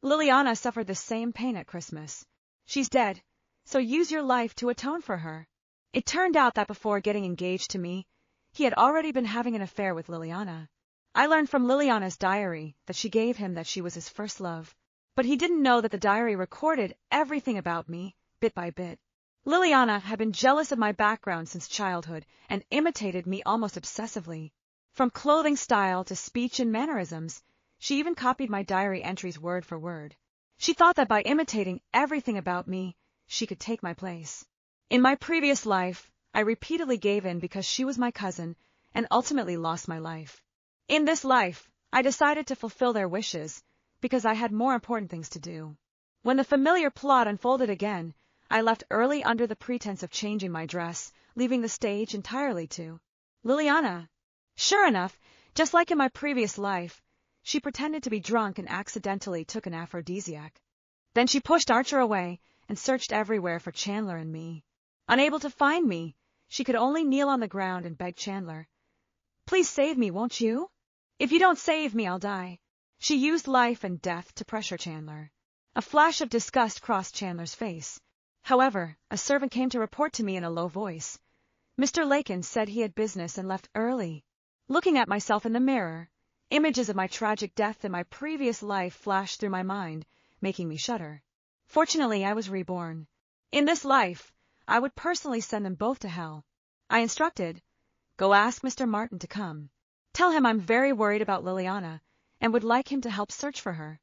Liliana suffered the same pain at Christmas. She's dead, so use your life to atone for her. It turned out that before getting engaged to me, he had already been having an affair with Liliana. I learned from Liliana's diary that she gave him that she was his first love. But he didn't know that the diary recorded everything about me, bit by bit. Liliana had been jealous of my background since childhood and imitated me almost obsessively. From clothing style to speech and mannerisms, she even copied my diary entries word for word. She thought that by imitating everything about me, she could take my place. In my previous life, I repeatedly gave in because she was my cousin and ultimately lost my life. In this life, I decided to fulfill their wishes because I had more important things to do. When the familiar plot unfolded again, I left early under the pretense of changing my dress, leaving the stage entirely to Liliana. Sure enough, just like in my previous life, she pretended to be drunk and accidentally took an aphrodisiac. Then she pushed Archer away and searched everywhere for Chandler and me. Unable to find me, she could only kneel on the ground and beg Chandler, "Please save me, won't you? If you don't save me, I'll die." She used life and death to pressure Chandler. A flash of disgust crossed Chandler's face. However, a servant came to report to me in a low voice. Mr. Lakin said he had business and left early. Looking at myself in the mirror, images of my tragic death in my previous life flashed through my mind, making me shudder. Fortunately, I was reborn. In this life, I would personally send them both to hell. I instructed, "Go ask Mr. Martin to come. Tell him I'm very worried about Liliana and would like him to help search for her."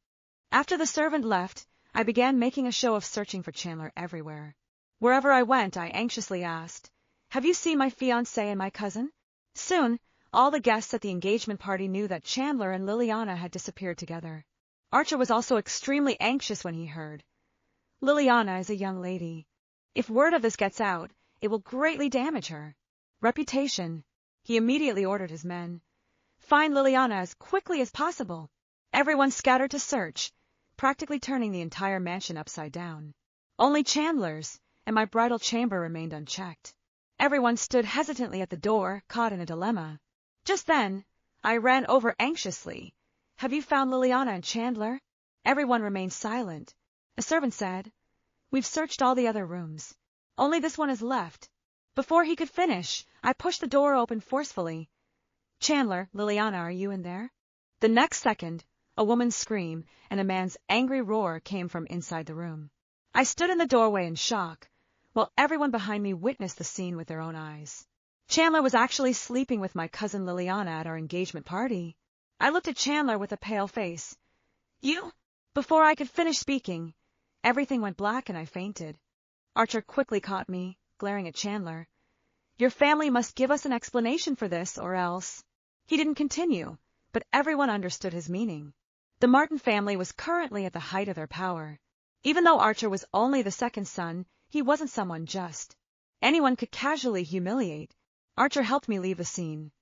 After the servant left, I began making a show of searching for Chandler everywhere. Wherever I went, I anxiously asked, "Have you seen my fiancé and my cousin?" Soon, all the guests at the engagement party knew that Chandler and Liliana had disappeared together. Archer was also extremely anxious when he heard. Liliana is a young lady. If word of this gets out, it will greatly damage her reputation. He immediately ordered his men, "Find Liliana as quickly as possible." Everyone scattered to search, practically turning the entire mansion upside down. Only Chandler's and my bridal chamber remained unchecked. Everyone stood hesitantly at the door, caught in a dilemma. Just then, I ran over anxiously. "Have you found Liliana and Chandler?" Everyone remained silent. A servant said, "We've searched all the other rooms. Only this one is left." Before he could finish, I pushed the door open forcefully. "Chandler, Liliana, are you in there?" The next second, a woman's scream and a man's angry roar came from inside the room. I stood in the doorway in shock, while everyone behind me witnessed the scene with their own eyes. Chandler was actually sleeping with my cousin Liliana at our engagement party. I looked at Chandler with a pale face. "You?" Before I could finish speaking, everything went black and I fainted. Archer quickly caught me, glaring at Chandler. "Your family must give us an explanation for this, or else—" He didn't continue, but everyone understood his meaning. The Martin family was currently at the height of their power. Even though Archer was only the second son, he wasn't someone just anyone could casually humiliate. Archer helped me leave the scene.